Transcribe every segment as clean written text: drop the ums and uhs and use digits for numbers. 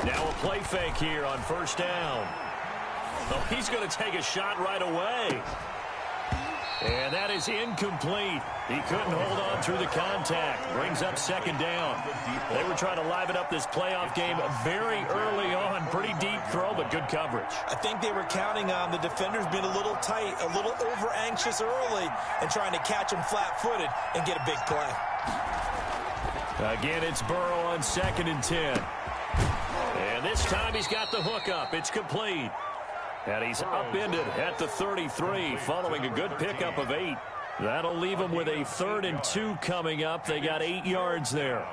Now a play fake here on first down. Oh, he's going to take a shot right away. And that is incomplete. He couldn't hold on through the contact. Brings up second down. They were trying to liven up this playoff game very early on. Pretty deep throw, but good coverage. I think they were counting on the defenders being a little tight, a little over-anxious early, and trying to catch them flat-footed and get a big play. Again, it's Burrow on 2nd and 10. And this time he's got the hook up. It's complete. And he's upended at the 33 following a good pickup of 8. That'll leave him with a 3rd and 2 coming up. They got 8 yards there.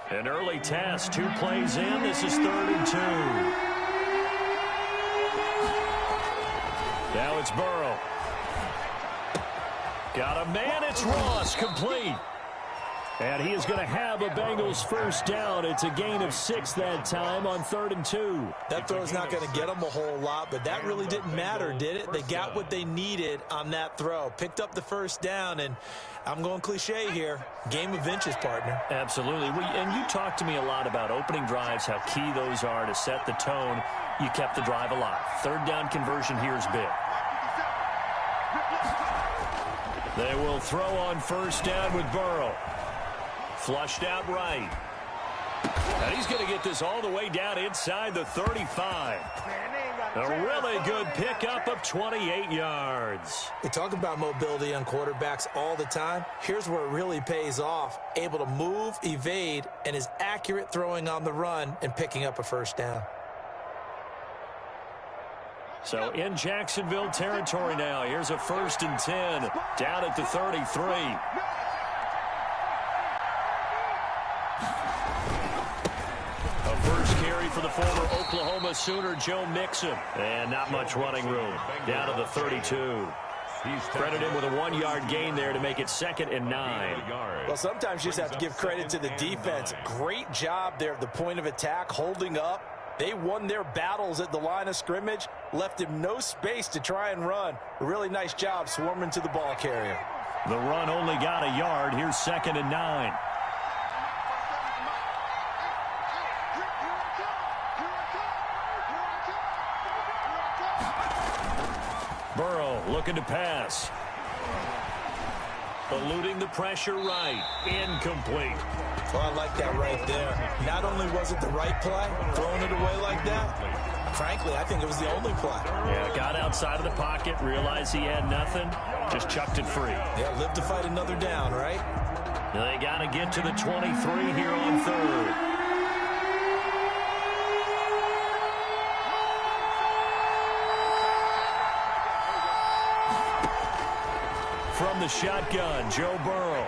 An early task, 2 plays in. This is 3rd and 2. Now it's Burrow. Got a man. It's Ross, complete. And he is going to have a Bengals first down. It's a gain of 6 that time on 3rd and 2. That throw's not going to get them a whole lot, but that really didn't matter, did it? They got what they needed on that throw. Picked up the first down, and I'm going cliche here. Game of inches, partner. Absolutely. And you talked to me a lot about opening drives, how key those are to set the tone. You kept the drive alive. 3rd down conversion here is big. They will throw on first down with Burrow. Flushed out right. And he's going to get this all the way down inside the 35. A really good pickup of 28 yards. We talk about mobility on quarterbacks all the time. Here's where it really pays off. Able to move, evade, and is accurate throwing on the run and picking up a first down. So in Jacksonville territory now. Here's a 1st and 10 down at the 33. First carry for the former Oklahoma Sooner, Joe Mixon. And not much running room. Down to the 32. Credit him with a 1-yard gain there to make it 2nd and 9. Well, sometimes you just have to give credit to the defense. Great job there at the point of attack, holding up. They won their battles at the line of scrimmage, left him no space to try and run. A really nice job swarming to the ball carrier. The run only got a yard. Here's 2nd and 9. Burrow looking to pass. Eluding the pressure right. Incomplete. Well, I like that right there. Not only was it the right play, throwing it away like that, frankly, I think it was the only play. Yeah, got outside of the pocket, realized he had nothing, just chucked it free. Yeah, live to fight another down, right? They got to get to the 23 here on 3rd. From the shotgun, Joe Burrow.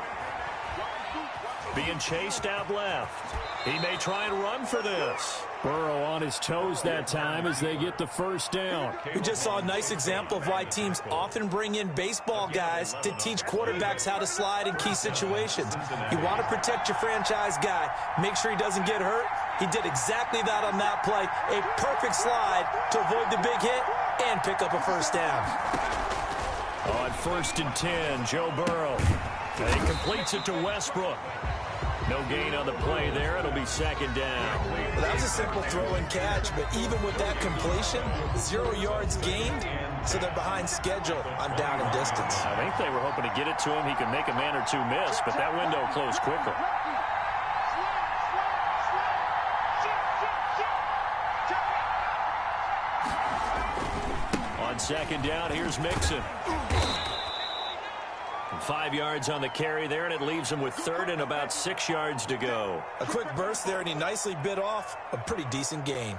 Being chased out left. He may try and run for this. Burrow on his toes that time as they get the first down. We just saw a nice example of why teams often bring in baseball guys to teach quarterbacks how to slide in key situations. You want to protect your franchise guy. Make sure he doesn't get hurt. He did exactly that on that play. A perfect slide to avoid the big hit and pick up a first down. On 1st and 10, Joe Burrow. And he completes it to Westbrook. No gain on the play there. It'll be 2nd down. Well, that was a simple throw and catch, but even with that completion, 0 yards gained, so they're behind schedule on down and distance. I think they were hoping to get it to him. He could make a man or two miss, but that window closed quickly. On 2nd down, here's Mixon. 5 yards on the carry there, and it leaves him with 3rd and about 6 yards to go. A quick burst there, and he nicely bit off a pretty decent gain.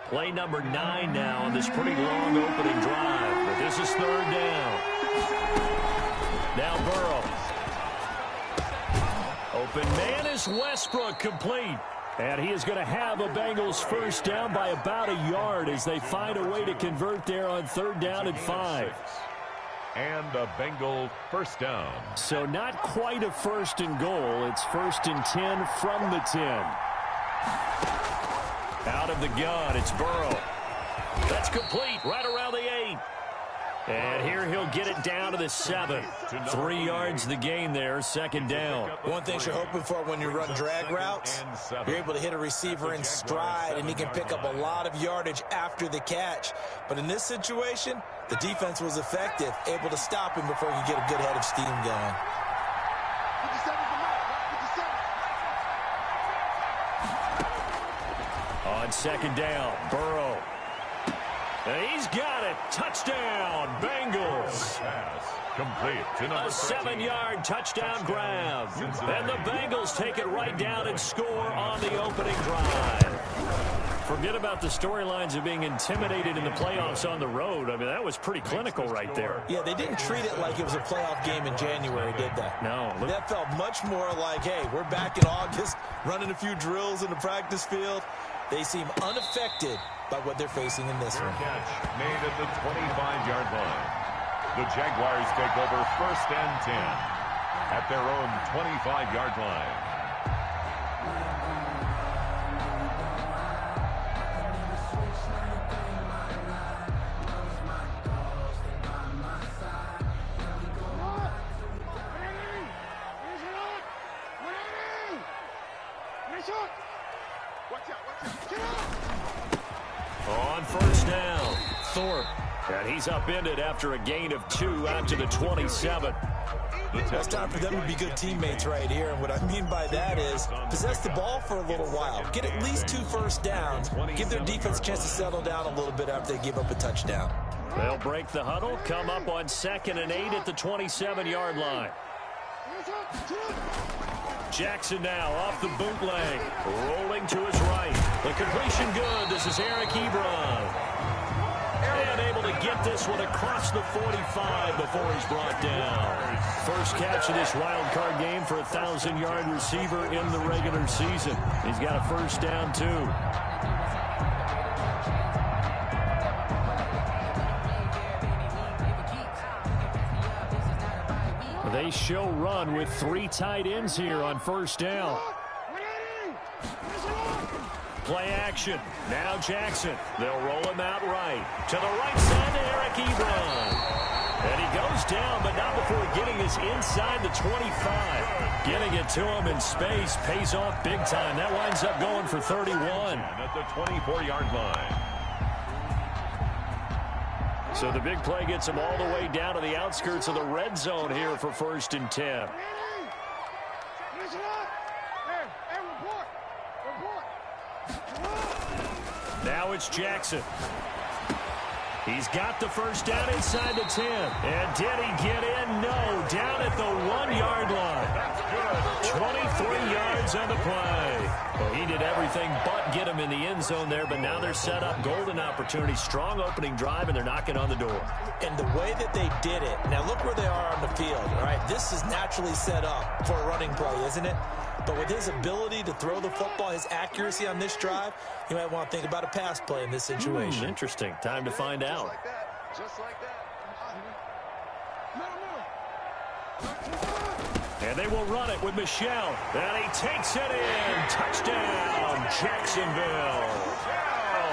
Play number 9 now on this pretty long opening drive, but this is 3rd down. Now Burrow. Open man is Westbrook, complete. And he is going to have a Bengals first down by about a yard as they find a way to convert there on 3rd down and 5. And a Bengal first down. So not quite a 1st and goal. It's 1st and 10 from the 10. Out of the gun, it's Burrow. That's complete right around the 8. And here he'll get it down to the 7. 3 yards the gain there, second down. One thing you're hoping for when you run drag routes, you're able to hit a receiver in stride, and he can pick up a lot of yardage after the catch. But in this situation, the defense was effective, able to stop him before he could get a good head of steam going. On second down, Burrow. And he's got it. Touchdown, Bengals. Complete to number A 7-yard touchdown grab. And the Bengals take it right down and score on the opening drive. Forget about the storylines of being intimidated in the playoffs on the road. I mean, that was pretty clinical right there. Yeah, they didn't treat it like it was a playoff game in January, did they? No. That felt much more like, hey, we're back in August, running a few drills in the practice field. They seem unaffected by what they're facing in this one. Catch made at the 25-yard line. The Jaguars take over 1st and 10 at their own 25-yard line. On first down, Thorpe. And he's upended after a gain of 2 out to the 27. It's time for them to be good teammates right here. And what I mean by that is possess the ball for a little while. Get at least 2 first downs. Give their defense a chance to settle down a little bit after they give up a touchdown. They'll break the huddle, come up on 2nd and 8 at the 27-yard line. Jackson now off the bootleg, rolling to his right. The completion good. This is Eric Ebron. And able to get this one across the 45 before he's brought down. First catch of this wild card game for a 1,000-yard receiver in the regular season. He's got a first down, too. They show run with 3 tight ends here on first down. Play action. Now Jackson. They'll roll him out right. To the right side to Eric Ebron. And he goes down, but not before getting us inside the 25. Getting it to him in space pays off big time. That winds up going for 31. At the 24-yard line. So the big play gets him all the way down to the outskirts of the red zone here for 1st and 10. Now it's Jackson. He's got the first down inside the 10. And did he get in? No. Down at the 1-yard line. 23 yards on the play. Well, he did everything but get him in the end zone there, but now they're set up. Golden opportunity. Strong opening drive, and they're knocking on the door. And the way that they did it, now look where they are on the field, all right? This is naturally set up for a running play, isn't it? But with his ability to throw the football, his accuracy on this drive, you might want to think about a pass play in this situation. Interesting. Time to find out. Just like that. And they will run it with Michelle. And he takes it in. Touchdown, Jacksonville.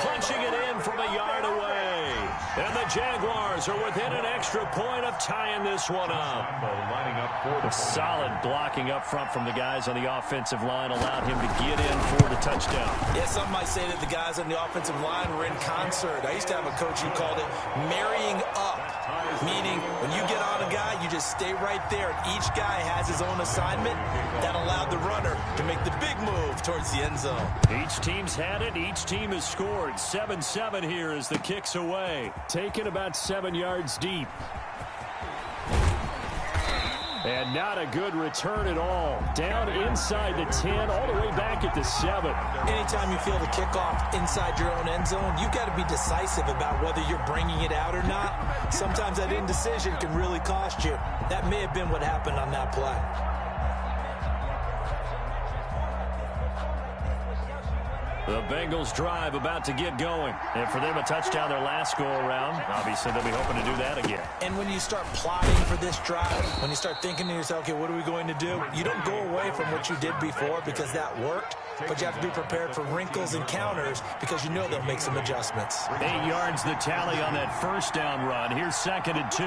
Punching it in from a yard away. And the Jaguars are within an extra point of tying this one up. Lining up for the solid blocking up front from the guys on the offensive line allowed him to get in for the touchdown. Yeah, some might say that the guys on the offensive line were in concert. I used to have a coach who called it marrying up, meaning when you get on a guy, you just stay right there. Each guy has his own assignment. That allowed the runner to make the big move towards the end zone. Each team's had it. Each team has scored. 7-7 here as the kick's away. Taken about 7 yards deep. And not a good return at all. Down inside the 10, all the way back at the 7. Anytime you feel the kickoff inside your own end zone, you've got to be decisive about whether you're bringing it out or not. Sometimes that indecision can really cost you. That may have been what happened on that play. The Bengals drive about to get going. And for them, a touchdown their last go-around. Obviously, they'll be hoping to do that again. And when you start plotting for this drive, when you start thinking to yourself, okay, what are we going to do? You don't go away from what you did before because that worked, but you have to be prepared for wrinkles and counters because you know they'll make some adjustments. 8 yards the tally on that first down run. Here's 2nd and 2.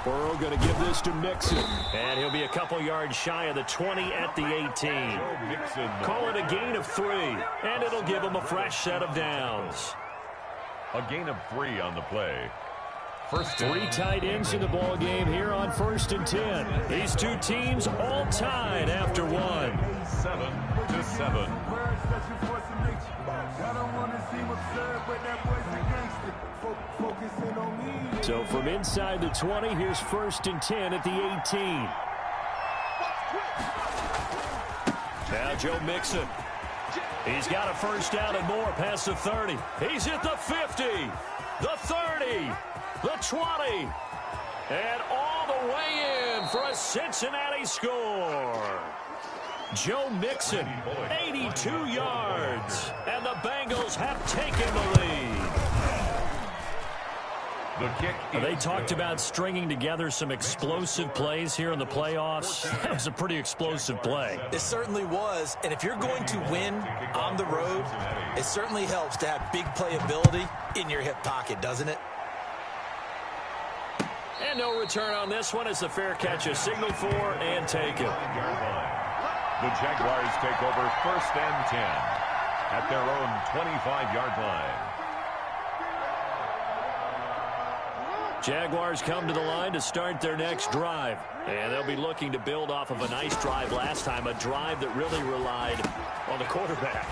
Burrow going to give this to Mixon. And he'll be a couple yards shy of the 20 at the 18. Call it a gain of 3. And it'll give him a fresh set of downs. A gain of 3 on the play. First 3 tight ends in the ball game here on 1st and 10. These two teams all tied after 1. 7-7. So from inside the 20, here's 1st and 10 at the 18. Now Joe Mixon. He's got a first down and more past the 30. He's at the 50, the 30, the 20, and all the way in for a Cincinnati score. Joe Mixon, 82 yards, and the Bengals have taken the lead. The kick. They talked about stringing together some explosive plays here in the playoffs. That was a pretty explosive play. It certainly was, and if you're going to win on the road, it certainly helps to have big playability in your hip pocket, doesn't it? And no return on this one. It's a fair catch, a signal for, and taken. The Jaguars take over 1st and 10 at their own 25-yard line. Jaguars come to the line to start their next drive. And they'll be looking to build off of a nice drive last time, a drive that really relied on the quarterback.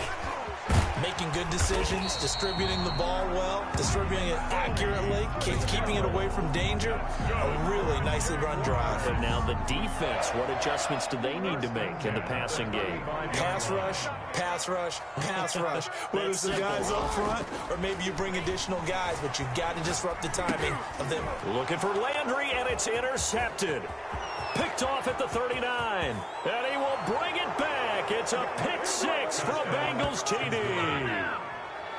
Making good decisions, distributing the ball well, distributing it accurately, keeping it away from danger. A really nicely run drive. But now the defense, what adjustments do they need to make in the passing game? Pass rush, pass rush, pass rush. Whether it's the guys up front or maybe you bring additional guys, but you've got to disrupt the timing of them. Looking for Landry, and it's intercepted. Picked off at the 39, and he will bring it back. It's a pick 6 for a Bengals TD.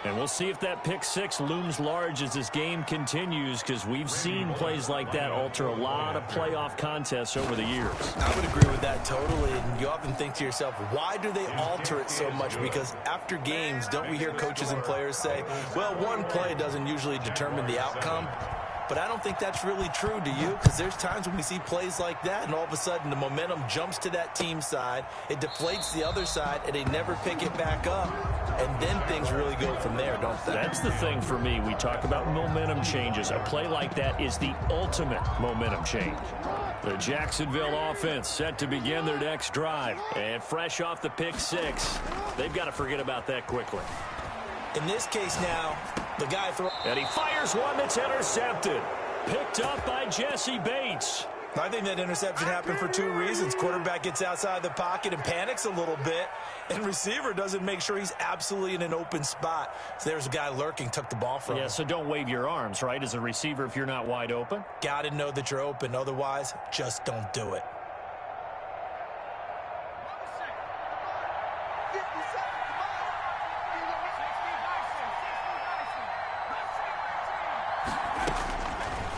And we'll see if that pick 6 looms large as this game continues, because we've seen plays like that alter a lot of playoff contests over the years. I would agree with that totally, and you often think to yourself, why do they alter it so much? Because after games, don't we hear coaches and players say, well, one play doesn't usually determine the outcome? But I don't think that's really true, do you? Because there's times when we see plays like that, and all of a sudden the momentum jumps to that team side, it deflates the other side, and they never pick it back up. And then things really go from there, don't they? That's the thing for me. We talk about momentum changes. A play like that is the ultimate momentum change. The Jacksonville offense set to begin their next drive. And fresh off the pick 6, they've got to forget about that quickly. In this case now, the guy throws. And he fires one that's intercepted. Picked up by Jesse Bates. I think that interception happened for 2 reasons. Quarterback gets outside the pocket and panics a little bit, and receiver doesn't make sure he's absolutely in an open spot. So there's a guy lurking, took the ball from him. Yeah, so don't wave your arms, right, as a receiver if you're not wide open. Got to know that you're open. Otherwise, just don't do it.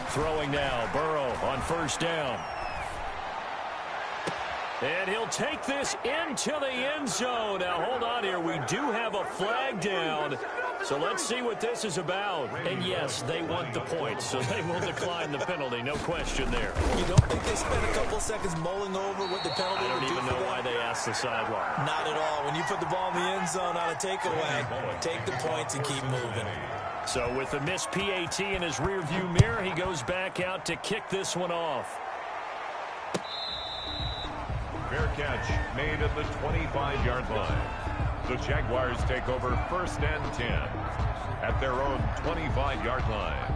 Throwing now, Burrow on first down. And he'll take this into the end zone. Now, hold on here. We do have a flag down. So let's see what this is about. And, yes, they want the points, so they will decline the penalty. No question there. You don't think they spent a couple seconds mulling over what the penalty would do for them? I don't even know why they asked the sideline. Not at all. When you put the ball in the end zone on a takeaway, take the points and keep moving. So with the missed PAT in his rearview mirror, he goes back out to kick this one off. Fair catch made at the 25-yard line. The Jaguars take over 1st and 10 at their own 25-yard line.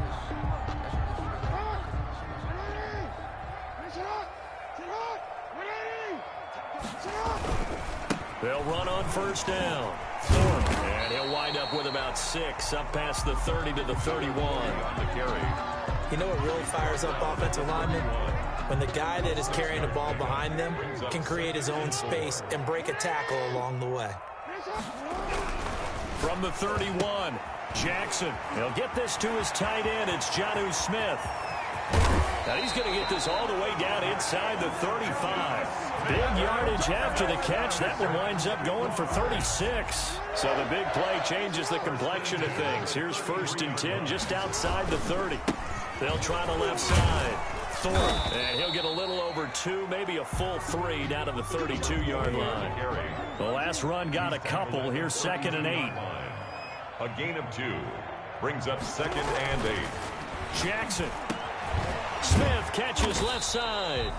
They'll run on first down. And he'll wind up with about 6 up past the 30 to the 31. On the carry. You know what really fires up offensive linemen? when the guy that is carrying the ball behind them can create his own space and break a tackle along the way. From the 31, Jackson. He'll get this to his tight end. It's Jonnu Smith. Now he's going to get this all the way down inside the 35. Big yardage after the catch. That one winds up going for 36. So the big play changes the complexion of things. Here's 1st and 10 just outside the 30. They'll try the left side. Thorpe, and he'll get a little over 2, maybe a full 3 down to the 32-yard line. The last run got a couple. Here's 2nd and 8. A gain of 2 brings up 2nd and 8. Jackson. Smith catches left side.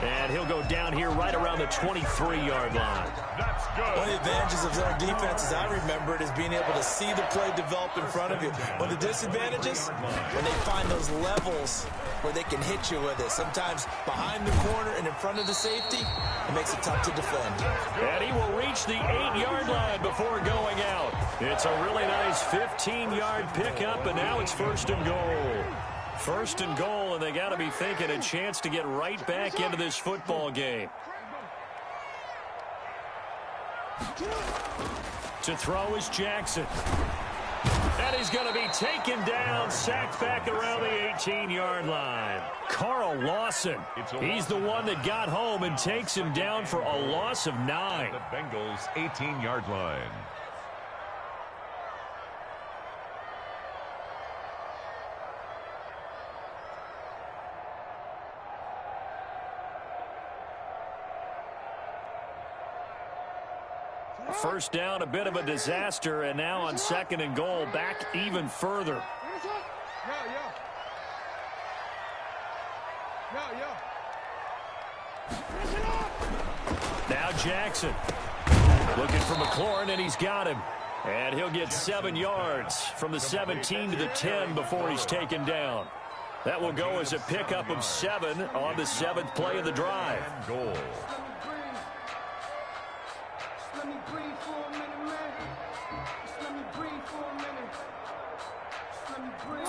And he'll go down here right around the 23-yard line. That's good. One of the advantages of zone defense, as I remember it, is being able to see the play develop in front of you. One of the disadvantages, when they find those levels where they can hit you with it. Sometimes behind the corner and in front of the safety, it makes it tough to defend. And he will reach the 8-yard line before going out. It's a really nice 15-yard pickup, and now it's 1st and goal. 1st and goal, and they got to be thinking a chance to get right back into this football game. To throw is Jackson. And he's going to be taken down, sacked back around the 18-yard line. Carl Lawson, he's the one that got home and takes him down for a loss of 9. The Bengals' 18-yard line. First down, a bit of a disaster, and now on 2nd and goal, back even further. Now Jackson looking for McLaurin, and he's got him. And he'll get 7 yards from the 17 to the 10 before he's taken down. That will go as a pickup of 7 on the 7th play of the drive. Goal.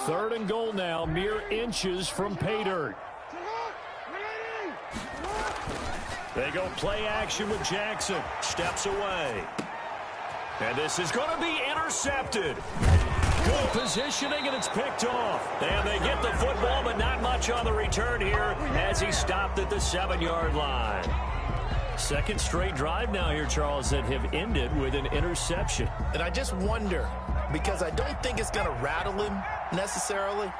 3rd and goal now, mere inches from pay dirt. They go play action with Jackson. Steps away. And this is going to be intercepted. Good positioning, and it's picked off. And they get the football, but not much on the return here as he stopped at the 7-yard line. 2nd straight drive now here, Charles, that have ended with an interception. And I just wonder, because I don't think it's going to rattle him necessarily.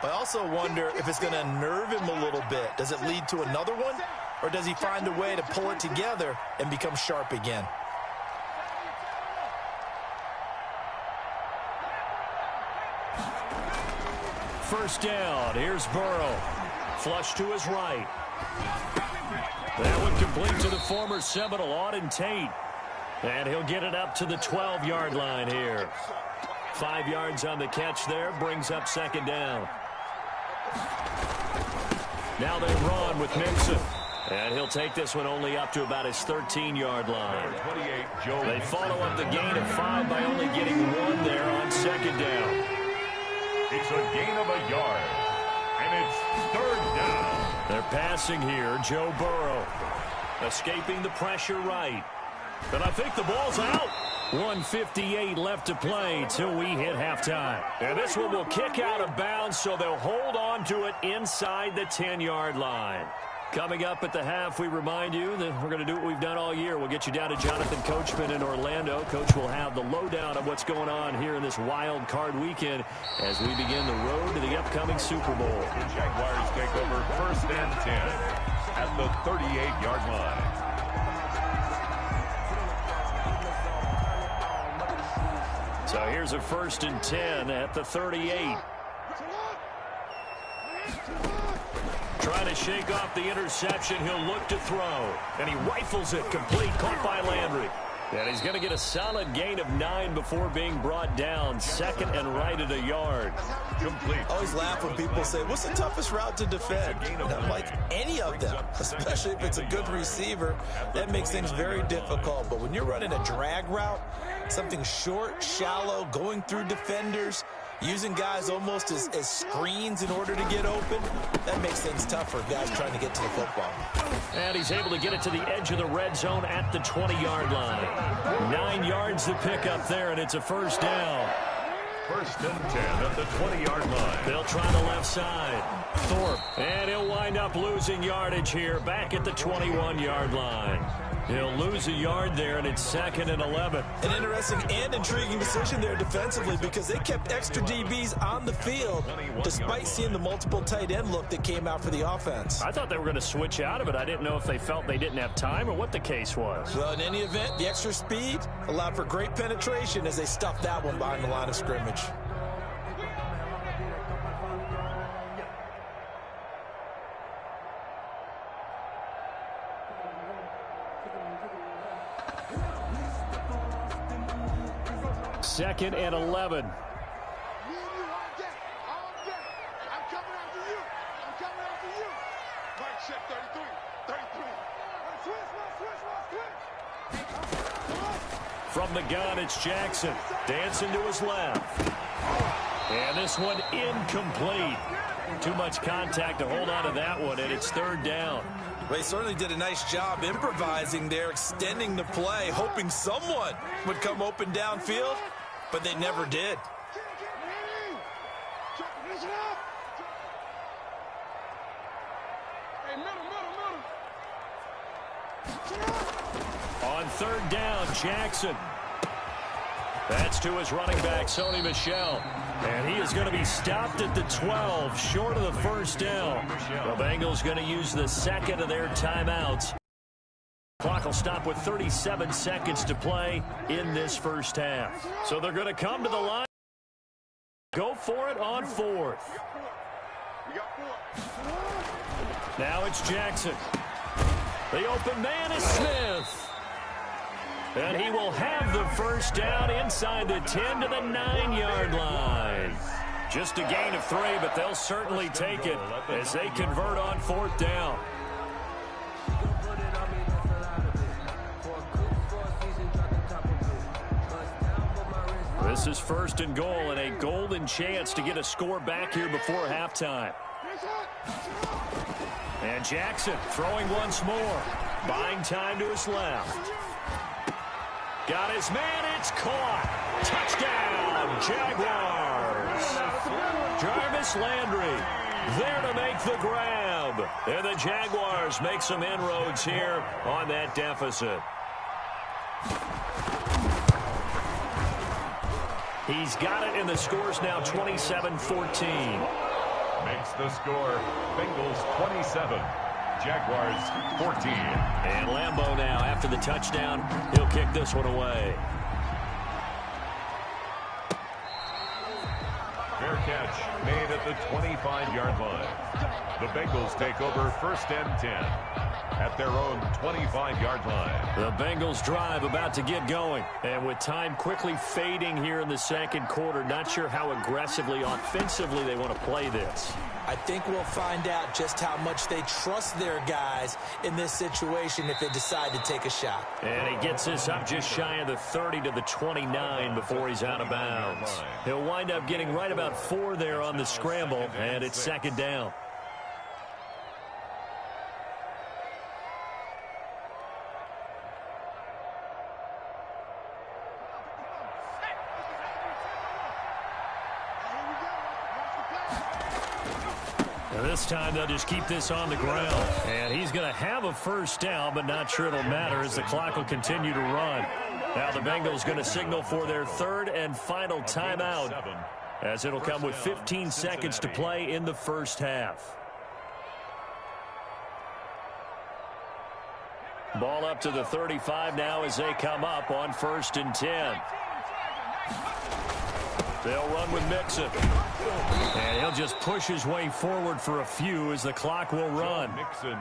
I also wonder if it's going to unnerve him a little bit. Does it lead to another one? Or does he find a way to pull it together and become sharp again? First down. Here's Burrow. Flush to his right. That one complete to the former Seminole, Auden Tate. And he'll get it up to the 12-yard line here. 5 yards on the catch there, brings up 2nd down. Now they run with Mixon. And he'll take this one only up to about his 13-yard line. They follow up the gain of 5 by only getting 1 there on 2nd down. It's a gain of a yard. And it's 3rd down. They're passing here. Joe Burrow escaping the pressure right. And I think the ball's out. 1:58 left to play till we hit halftime. And this one will kick out of bounds, so they'll hold on to it inside the 10-yard line. Coming up at the half, we remind you that we're going to do what we've done all year. We'll get you down to Jonathan Coachman in Orlando. Coach will have the lowdown of what's going on here in this wild card weekend as we begin the road to the upcoming Super Bowl. The Jaguars take over 1st and 10 at the 38-yard line. So here's a 1st and 10 at the 38. Trying to shake off the interception. He'll look to throw. And he rifles it complete. Caught by Landry. And he's going to get a solid gain of 9 before being brought down. 2nd and right at a yard. Complete. I always laugh when people say, what's the toughest route to defend? And I'm like, any of them, especially if it's a good receiver. That makes things very difficult. But when you're running a drag route, Something short, shallow, going through defenders, using guys almost as screens in order to get open. That makes things tough for guys trying to get to the football. And he's able to get it to the edge of the red zone at the 20-yard line. 9 yards to pick up there, and it's a first down. First and 10 at the 20-yard line. They'll try the left side. Thorpe. And he'll wind up losing yardage here back at the 21-yard line. He'll lose a yard there, and it's 2nd and 11. An interesting and intriguing decision there defensively because they kept extra DBs on the field despite seeing the multiple tight end look that came out for the offense. I thought they were going to switch out of it. I didn't know if they felt they didn't have time or what the case was. Well, in any event, the extra speed allowed for great penetration as they stuffed that one behind the line of scrimmage. Second and 11. From the gun, it's Jackson. Dancing to his left. And this one incomplete. Too much contact to hold on to that one, and it's 3rd down. They certainly did a nice job improvising there, extending the play, hoping someone would come open downfield, but they never did. On 3rd down, Jackson. That's to his running back, Sony Michel. And he is going to be stopped at the 12, short of the first down. The Bengals going to use the second of their timeouts. Clock will stop with 37 seconds to play in this first half. So they're going to come to the line. Go for it on 4th. Now it's Jackson. The open man is Smith. And he will have the first down inside the 10 to the 9-yard line. Just a gain of 3, but they'll certainly take it as they convert on 4th down. This is 1st and goal and a golden chance to get a score back here before halftime. And Jackson throwing once more. Buying time to his left. Got his man, it's caught. Touchdown, Jaguars. Jarvis Landry there to make the grab. And the Jaguars make some inroads here on that deficit. He's got it, and the score's now 27-14. Makes the score Bengals 27. Jaguars 14. And Lambeau now, after the touchdown, he'll kick this one away. Fair catch made at the 25-yard line. The Bengals take over 1st and 10 at their own 25-yard line. The Bengals drive about to get going. And with time quickly fading here in the second quarter, not sure how aggressively, offensively they want to play this. I think we'll find out just how much they trust their guys in this situation if they decide to take a shot. And he gets this up just shy of the 30 to the 29 before he's out of bounds. He'll wind up getting right about 4 there on the scramble, and it's 2nd down. This time they'll just keep this on the ground. And he's going to have a first down, but not sure it'll matter as the clock will continue to run. Now the Bengals going to signal for their 3rd and final timeout as it'll come with 15 seconds to play in the first half. Ball up to the 35 now as they come up on 1st and 10. They'll run with Mixon. And he'll just push his way forward for a few as the clock will run.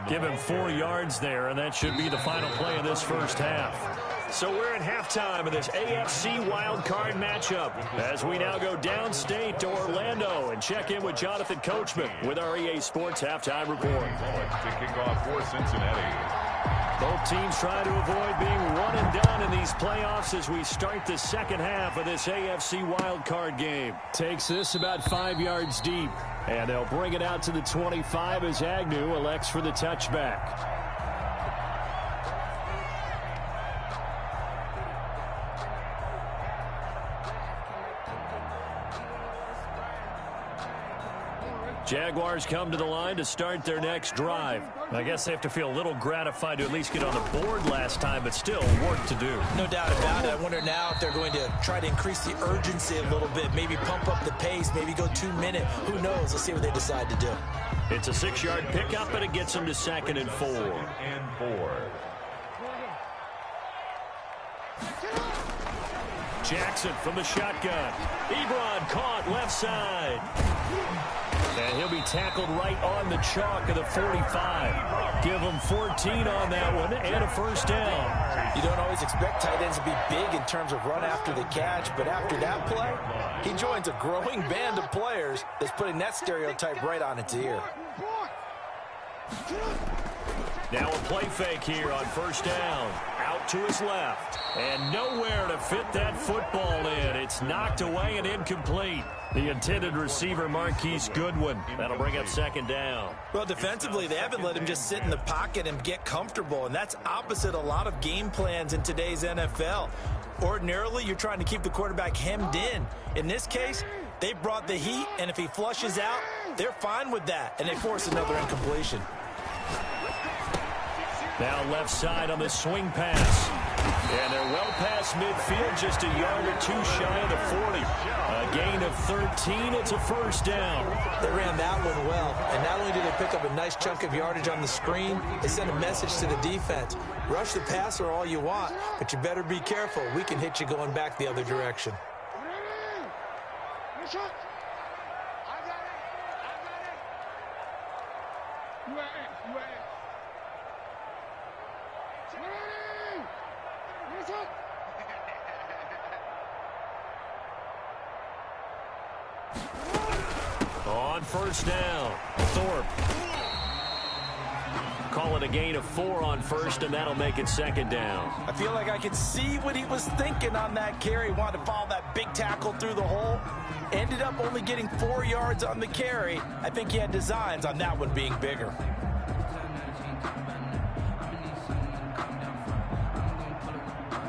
Give him 4 yards there, and that should be the final play of this first half. So we're at halftime of this AFC wildcard matchup as we now go downstate to Orlando and check in with Jonathan Coachman with our EA Sports Halftime Report. To kick off for Cincinnati. Both teams trying to avoid being one and done in these playoffs as we start the second half of this AFC wildcard game. Takes this about 5 yards deep, and they'll bring it out to the 25 as Agnew elects for the touchback. Jaguars come to the line to start their next drive. I guess they have to feel a little gratified to at least get on the board last time, but still work to do. No doubt about it. I wonder now if they're going to try to increase the urgency a little bit, maybe pump up the pace, maybe go 2 minute. Who knows? Let's see what they decide to do. It's a 6-yard pickup, and it gets them to 2nd and 4. Jackson from the shotgun. Ebron caught left side. And he'll be tackled right on the chalk of the 45. Give him 14 on that one and a first down. You don't always expect tight ends to be big in terms of run after the catch, but after that play, he joins a growing band of players that's putting that stereotype right on its ear. Now a play fake here on first down. Out to his left. And nowhere to fit that football in. It's knocked away and incomplete. The intended receiver, Marquise Goodwin. That'll bring up 2nd down. Well, defensively, they haven't let him just sit in the pocket and get comfortable, and that's opposite a lot of game plans in today's NFL. Ordinarily, you're trying to keep the quarterback hemmed in. In this case, they brought the heat, and if he flushes out, they're fine with that, and they force another incompletion. Now left side on the swing pass. And they're well past midfield, just a yard or 2 shy of the 40. A gain of 13, it's a first down. They ran that one well, and not only did they pick up a nice chunk of yardage on the screen, they sent a message to the defense. Rush the passer all you want, but you better be careful. We can hit you going back the other direction. On first down, Thorpe. Call it a gain of 4 on first, and that'll make it 2nd down. I feel like I could see what he was thinking on that carry. Wanted to follow that big tackle through the hole. Ended up only getting 4 yards on the carry. I think he had designs on that one being bigger.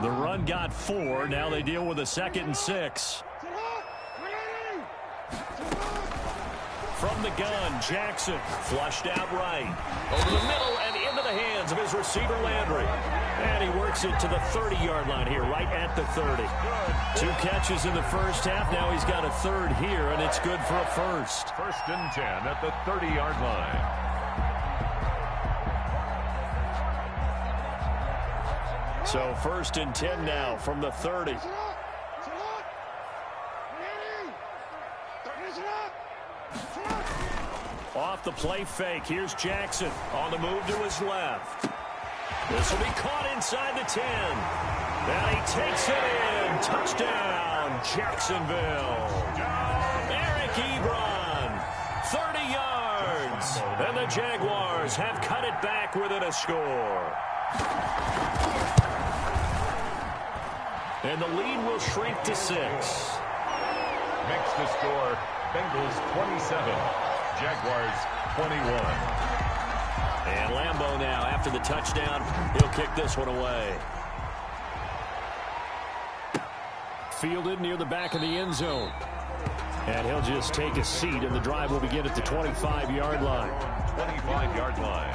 The run got 4. Now they deal with a 2nd and 6. From the gun, Jackson flushed out right. Over the middle and into the hands of his receiver, Landry. And he works it to the 30-yard line here, right at the 30. 2 catches in the first half. Now he's got a 3rd here, and it's good for a first. 1st and 10 at the 30-yard line. So 1st and 10 now from the 30. Off the play fake. Here's Jackson on the move to his left. This will be caught inside the 10. And he takes it in. Touchdown, Jacksonville. Eric Ebron, 30 yards. And the Jaguars have cut it back within a score. And the lead will shrink to 6. Makes the score Bengals 27. Jaguars 21. And Lambeau now, after the touchdown, he'll kick this one away. Fielded near the back of the end zone. And he'll just take a seat, and the drive will begin at the 25-yard line. 25-yard line.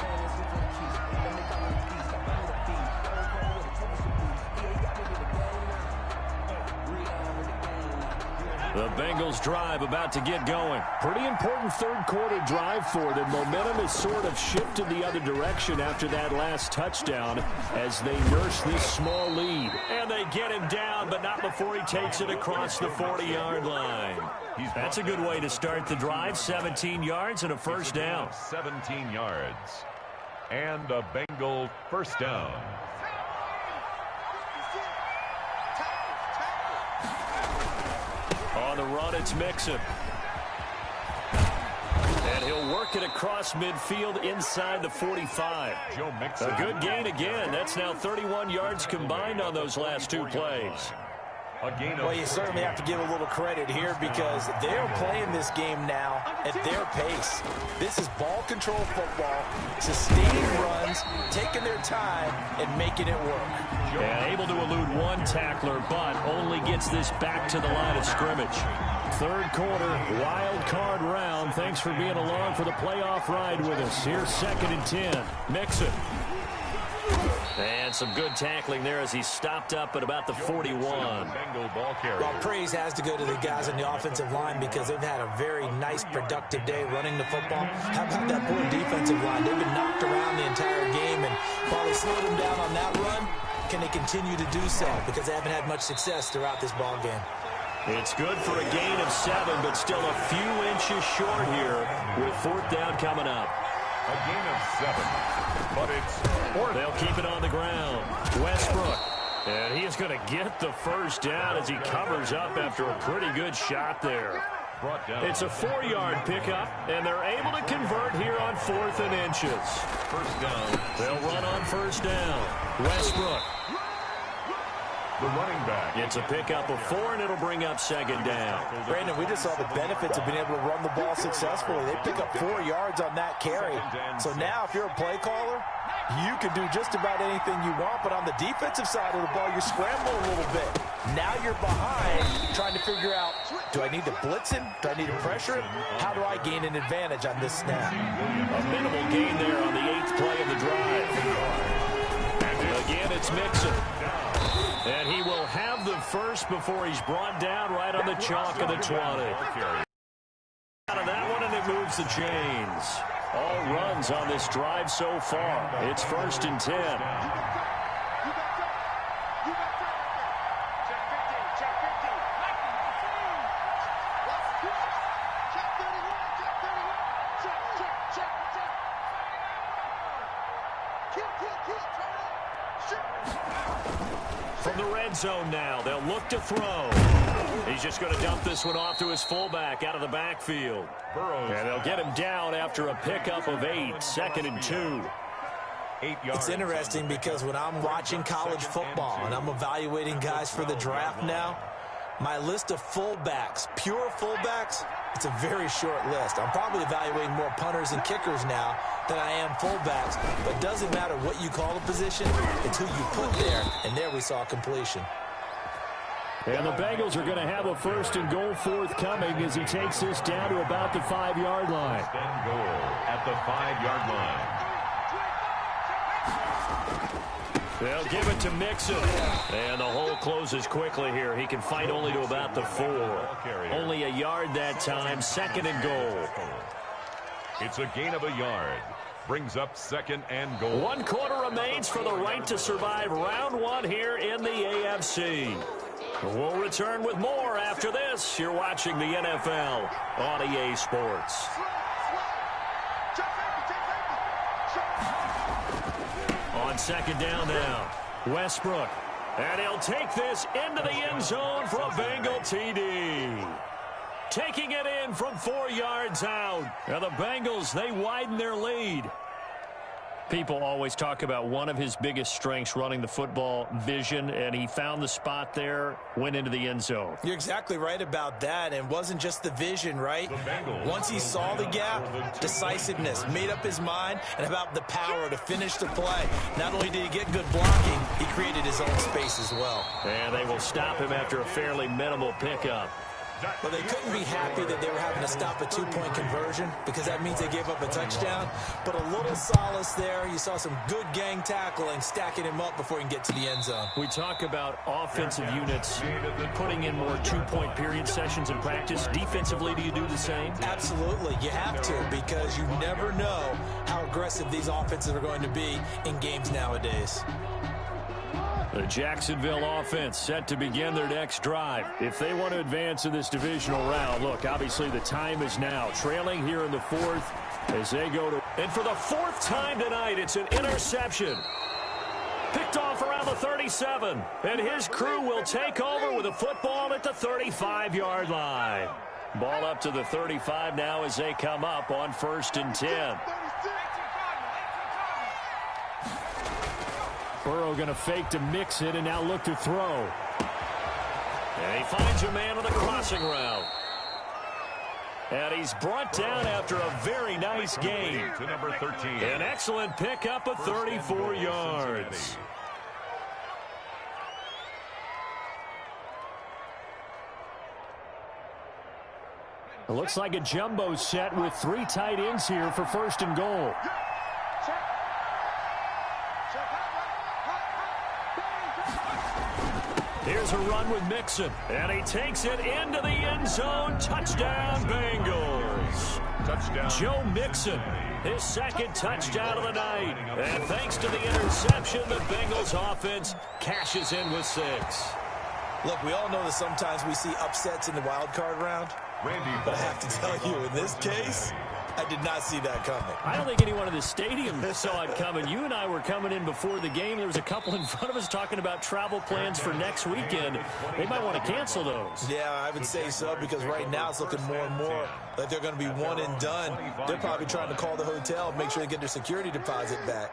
The Bengals drive about to get going. Pretty important 3rd quarter drive for them. Momentum has sort of shifted the other direction after that last touchdown as they nurse this small lead. And they get him down, but not before he takes it across the 40-yard line. That's a good way to start the drive. 17 yards and a first down. 17 yards. And a Bengal first down. On the run, it's Mixon. And he'll work it across midfield inside the 45. A good gain again. That's now 31 yards combined on those last two plays. Well, you certainly have to give a little credit here because they're playing this game now at their pace. This is ball control football, sustained runs, taking their time, and making it work. And able to elude one tackler, but only gets this back to the line of scrimmage. Third quarter, wild card round. Thanks for being along for the playoff ride with us. Here's 2nd and 10. Mixon. And some good tackling there as he stopped up at about the 41. Well, praise has to go to the guys on the offensive line because they've had a very nice, productive day running the football. How about that poor defensive line? They've been knocked around the entire game, and while they slowed them down on that run, can they continue to do so? Because they haven't had much success throughout this ball game. It's good for a gain of 7, but still a few inches short here with 4th down coming up. A gain of 7, but it's 4th. They'll keep it on the ground. Westbrook. And he is going to get the first down as he covers up after a pretty good shot there. It's a 4-yard pickup, and they're able to convert here on 4th and inches. First down. They'll run on first down. Westbrook. The running back. It's a pickup of 4, and it'll bring up 2nd down. Brandon, we just saw the benefits of being able to run the ball successfully. They pick up 4 yards on that carry. So now if you're a play caller, you can do just about anything you want. But on the defensive side of the ball, you're scrambling a little bit. Now you're behind trying to figure out, do I need to blitz him? Do I need to pressure him? How do I gain an advantage on this snap? A minimal gain there on the 8th play of the drive. Again, it's Mixon. And he will have the first before he's brought down right on the chalk of the 20. Out of that one, and it moves the chains. All runs on this drive so far. It's 1st and 10. From the red zone now, they'll look to throw. He's just going to dump this one off to his fullback out of the backfield. And they'll get him down after a pickup of 8, 2nd and 2. It's interesting because when I'm watching college football and I'm evaluating guys for the draft now, my list of fullbacks, pure fullbacks, it's a very short list. I'm probably evaluating more punters and kickers now than I am fullbacks, but it doesn't matter what you call the position, it's who you put there, and there we saw completion. And the Bengals are going to have a 1st and goal forthcoming as he takes this down to about the 5-yard line. 1st and goal at the 5-yard line. They'll give it to Mixon. And the hole closes quickly here. He can fight only to about the 4. Only a yard that time. 2nd and goal. It's a gain of a yard. Brings up 2nd and goal. 1 quarter remains for the right to survive round 1 here in the AFC. We'll return with more after this. You're watching the NFL on EA Sports. On 2nd down now, Westbrook. And he'll take this into the end zone for a Bengal TD. Taking it in from 4 yards out. Now the Bengals, they widen their lead. People always talk about one of his biggest strengths running the football, vision, and he found the spot there, went into the end zone. You're exactly right about that, and it wasn't just the vision, right? Once he saw the gap, decisiveness, made up his mind, and about the power to finish the play. Not only did he get good blocking, he created his own space as well. And they will stop him after a fairly minimal pickup. Well, they couldn't be happy that they were having to stop a 2-point conversion because that means they gave up a touchdown. But a little solace there. You saw some good gang tackling, stacking him up before he can get to the end zone. We talk about offensive units putting in more 2-point period sessions in practice. Defensively, do you do the same? Absolutely. You have to because you never know how aggressive these offenses are going to be in games nowadays. The Jacksonville offense set to begin their next drive. If they want to advance in this divisional round, look, obviously the time is now. Trailing here in the 4th as they go to... And for the 4th time tonight, it's an interception. Picked off around the 37. And his crew will take over with a football at the 35-yard line. Ball up to the 35 now as they come up on 1st and 10. Burrow going to fake to mix it and now look to throw. And he finds a man on the crossing route. And he's brought down after a very nice gain. To number 13. An excellent pickup of 34 yards. It looks like a jumbo set with 3 tight ends here for 1st and goal. Here's a run with Mixon, and he takes it into the end zone. Touchdown, Bengals. Touchdown. Joe Mixon, his 2nd touchdown of the night. And thanks to the interception, the Bengals offense cashes in with 6. Look, we all know that sometimes we see upsets in the wild card round. But I have to tell you, in this case, I did not see that coming. I don't think anyone in the stadium saw it coming. You and I were coming in before the game. There was a couple in front of us talking about travel plans for next weekend. They might want to cancel those. Yeah, I would say so, because right now it's looking more and more like they're going to be one and done. They're probably trying to call the hotel, make sure they get their security deposit back.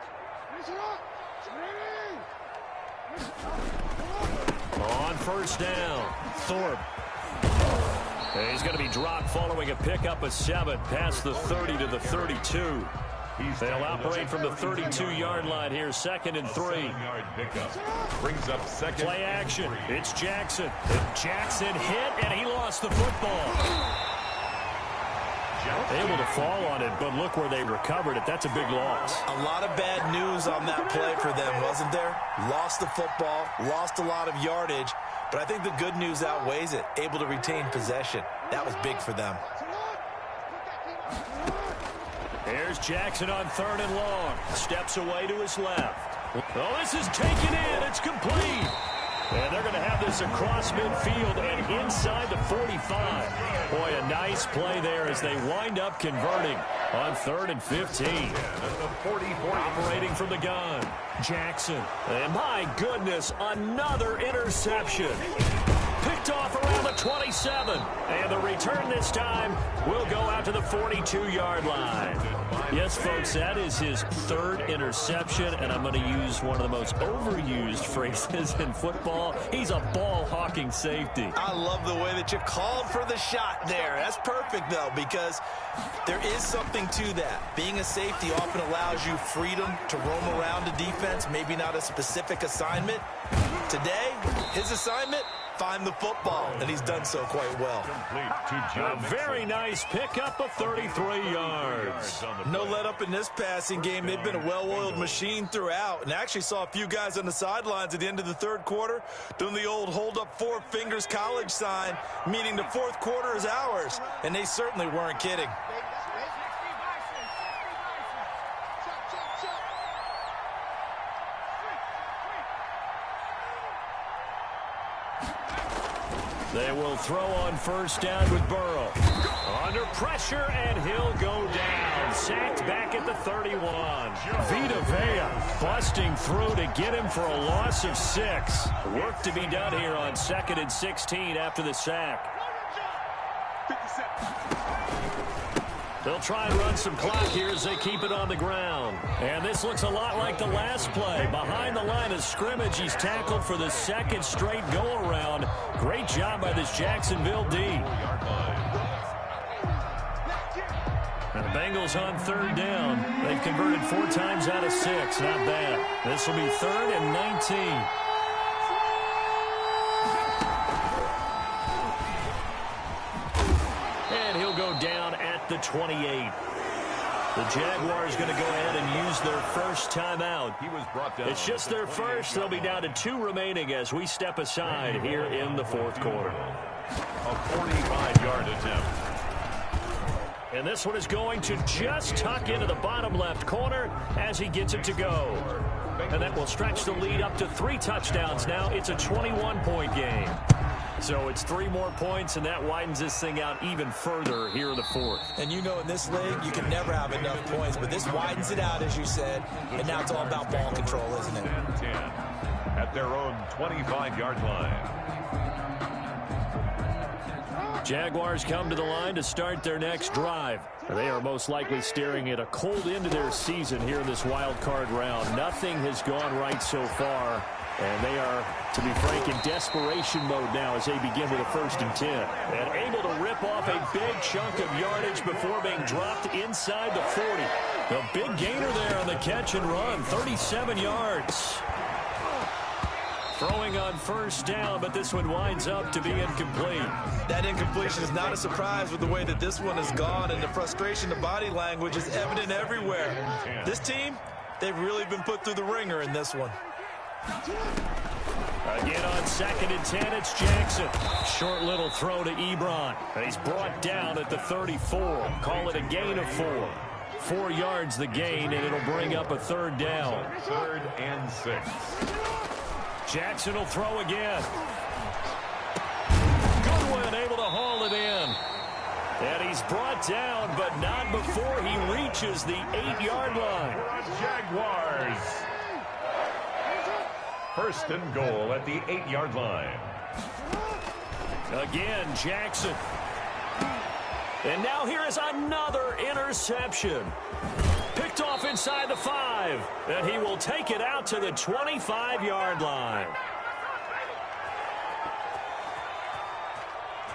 On 1st down, Thorpe. And he's going to be dropped following a pickup of 7 past the 30 to the 32. They'll operate from the 32-yard line here, 2nd and 3. Brings up 2nd. Play action. It's Jackson. And Jackson hit, and he lost the football. Able to fall on it, but look where they recovered it. That's a big loss. A lot of bad news on that play for them, wasn't there? Lost the football, lost a lot of yardage, but I think the good news outweighs it. Able to retain possession. That was big for them. Here's Jackson on 3rd and long. Steps away to his left. Oh, this is taken in. It's complete. And they're going to have this across midfield and inside the 45. Boy, a nice play there as they wind up converting on 3rd and 15. Operating from the gun, Jackson. And my goodness, another interception. Picked off around the 27. And the return this time will go out to the 42-yard line. Yes, folks, that is his 3rd interception, and I'm going to use one of the most overused phrases in football. He's a ball-hawking safety. I love the way that you called for the shot there. That's perfect, though, because there is something to that. Being a safety often allows you freedom to roam around a defense, maybe not a specific assignment. Today, his assignment, find the football, and he's done so quite well. A very nice pickup of 33 yards. No let up in this passing game. They've been a well-oiled machine throughout, and actually saw a few guys on the sidelines at the end of the 3rd quarter doing the old hold up 4 fingers college sign, meaning the 4th quarter is ours, and they certainly weren't kidding. They will throw on 1st down with Burrow. Under pressure, and he'll go down. Sacked back at the 31. Vita Vea busting through to get him for a loss of 6. Work to be done here on 2nd and 16 after the sack. They'll try and run some clock here as they keep it on the ground. And this looks a lot like the last play. Behind the line of scrimmage, he's tackled for the 2nd straight go-around. Great job by this Jacksonville D. And the Bengals on 3rd down. They've converted 4 times out of 6. Not bad. This will be 3rd and 19. Down at the 28. The Jaguars going to go ahead and use their first timeout. He was brought down. It's just their first. They'll be down to 2 remaining as we step aside here in the 4th quarter. A 45-yard attempt. And this one is going to just tuck into the bottom left corner as he gets it to go. And that will stretch the lead up to 3 touchdowns now. It's a 21-point game. So it's 3 more points, and that widens this thing out even further here in the 4th. And you know in this league, you can never have enough points, but this widens it out, as you said, and now it's all about ball control, isn't it? 10 at their own 25-yard line. Jaguars come to the line to start their next drive. They are most likely staring at a cold end to their season here in this wild card round. Nothing has gone right so far, and they are, to be frank, in desperation mode now as they begin with a 1st and 10. And able to rip off a big chunk of yardage before being dropped inside the 40. The big gainer there on the catch and run, 37 yards. Throwing on 1st down, but this one winds up to be incomplete. That incompletion is not a surprise with the way that this one has gone, and the frustration, the body language is evident everywhere. This team, they've really been put through the ringer in this one. Again on 2nd and 10, it's Jackson. Short little throw to Ebron. And he's brought down at the 34. Call it a gain of 4. 4 yards the gain, and it'll bring up a 3rd down. 3rd and 6. Jackson will throw again. Goodwin able to haul it in. And he's brought down, but not before he reaches the 8-yard line. Jaguars. 1st and goal at the 8-yard line. Again, Jackson. And now here is another interception. Picked off inside the 5. And he will take it out to the 25-yard line.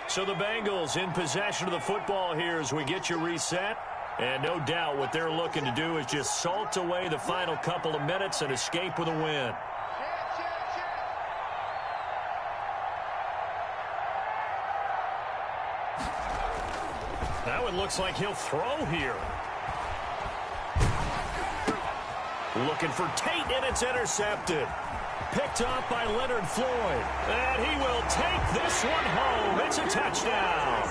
So the Bengals in possession of the football here as we get you reset. And no doubt what they're looking to do is just salt away the final couple of minutes and escape with a win. Now it looks like he'll throw here. Looking for Tate, and it's intercepted. Picked off by Leonard Floyd. And he will take this one home. It's a touchdown.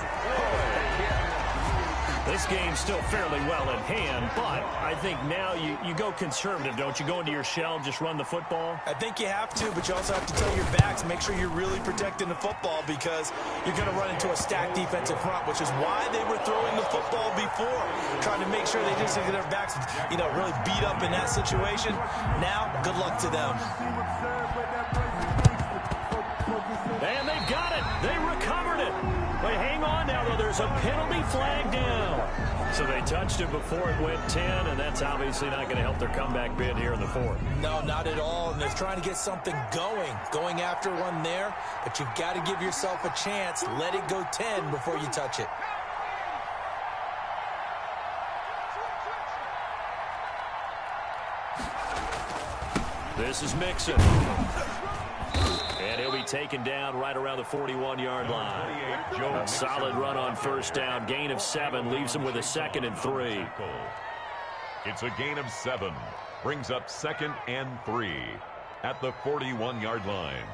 This game's still fairly well in hand, but I think now you go conservative, don't you? Go into your shell, just run the football? I think you have to, but you also have to tell your backs, make sure you're really protecting the football because you're going to run into a stacked defensive front, which is why they were throwing the football before, trying to make sure they just get their backs, really beat up in that situation. Now, good luck to them. And they've got it. They recovered it. But hang on now, though. There's a penalty flag down. So they touched it before it went 10, and that's obviously not going to help their comeback bid here in the 4th. No, not at all. And they're trying to get something going after one there. But you've got to give yourself a chance. Let it go 10 before you touch it. This is Mixon. And he'll be taken down right around the 41-yard line. A solid run on 1st down. Gain of 7 leaves him with a 2nd and 3. It's a gain of 7. Brings up 2nd and 3 at the 41-yard line.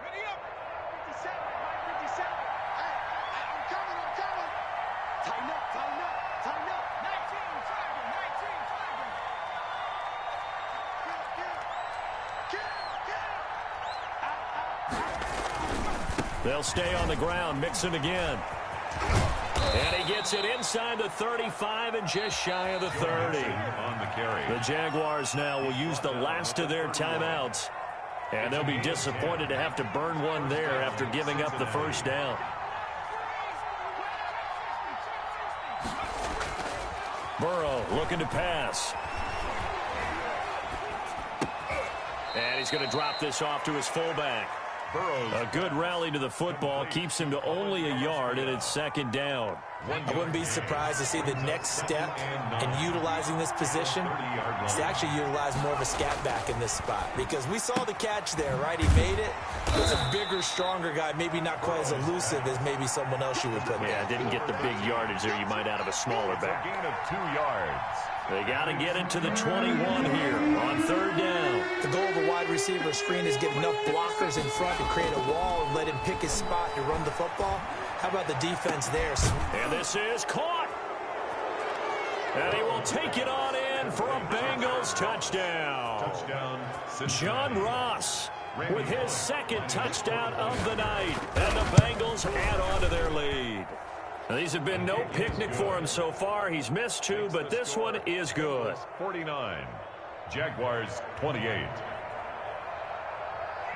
Ready up. 57. 57. Hey, I'm coming. Tighten up. 19, flagging. 19, flagging. They'll stay on the ground. Mixon again. And he gets it inside the 35 and just shy of the 30. On the carry. The Jaguars now will use the last of their timeouts. And they'll be disappointed to have to burn one there after giving up the 1st down. Burrow looking to pass. And he's going to drop this off to his fullback. A good rally to the football keeps him to only a yard, and it's 2nd down. I wouldn't be surprised to see the next step in utilizing this position is to actually utilize more of a scat back in this spot. Because we saw the catch there, right? He made it. He was a bigger, stronger guy, maybe not quite as elusive as maybe someone else you would put there. Yeah, didn't get the big yardage there you might out of a smaller back. Gain of 2 yards. They got to get it to the 21 here on 3rd down. The goal of a wide receiver screen is get enough blockers in front to create a wall and let him pick his spot to run the football. How about the defense there? And this is caught. And he will take it on in for a Bengals touchdown. John Ross with his 2nd touchdown of the night. And the Bengals add on to their lead. Now, these have been no picnic for him so far. He's missed 2, but this one is good. 49. Jaguars 28.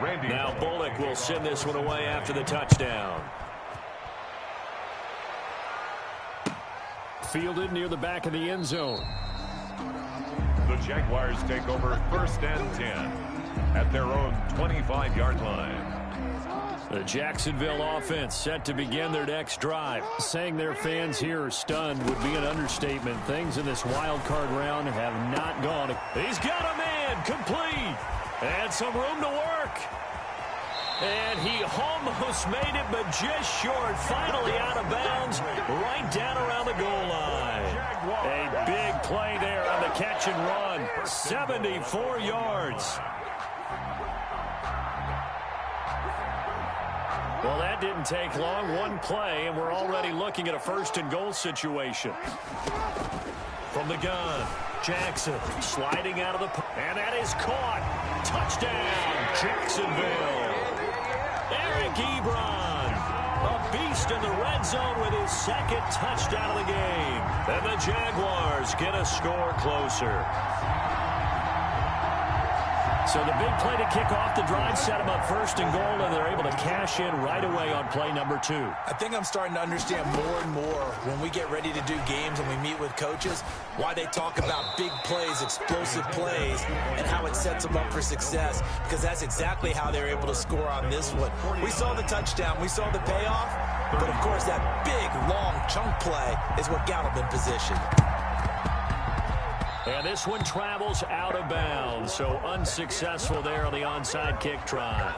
Now Bullock will send this one away after the touchdown. Fielded near the back of the end zone. The Jaguars take over 1st and 10 at their own 25-yard line. The Jacksonville offense set to begin their next drive. Saying their fans here are stunned would be an understatement. Things in this wild card round have not gone. He's got a man complete. And some room to work. And he almost made it, but just short. Finally out of bounds, right down around the goal line. A big play there on the catch and run. 74 yards. Well, that didn't take long. One play, and we're already looking at a 1st and goal situation. From the gun, Jackson sliding out of the... And that is caught. Touchdown, Jacksonville. Eric Ebron, a beast in the red zone with his 2nd touchdown of the game. And the Jaguars get a score closer. So the big play to kick off the drive set them up 1st and goal, and they're able to cash in right away on play number 2. I think I'm starting to understand more and more when we get ready to do games and we meet with coaches why they talk about big plays, explosive plays, and how it sets them up for success, because that's exactly how they're able to score on this one. We saw the touchdown. We saw the payoff. But, of course, that big, long chunk play is what got them in position. And this one travels out of bounds, so unsuccessful there on the onside kick try.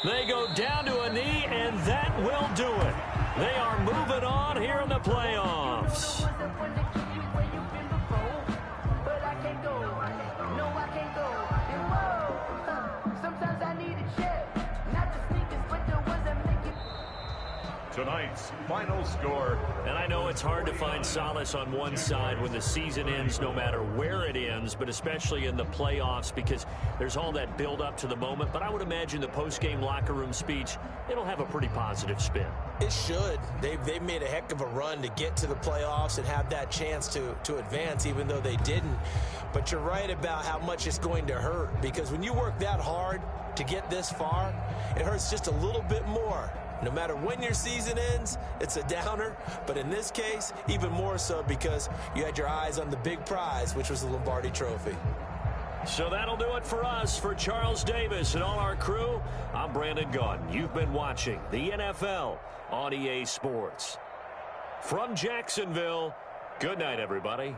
They go down to a knee, and that will do it. They are moving on here in the playoffs. Tonight's final score. And I know it's hard to find solace on one side when the season ends, no matter where it ends, but especially in the playoffs, because there's all that build up to the moment. But I would imagine the post-game locker room speech, it'll have a pretty positive spin. It should. They've made a heck of a run to get to the playoffs and have that chance to advance, even though they didn't. But you're right about how much it's going to hurt, because when you work that hard to get this far, it hurts just a little bit more. No matter when your season ends, it's a downer. But in this case, even more so because you had your eyes on the big prize, which was the Lombardi Trophy. So that'll do it for us. For Charles Davis and all our crew, I'm Brandon Gaudin. You've been watching the NFL on EA Sports. From Jacksonville, good night, everybody.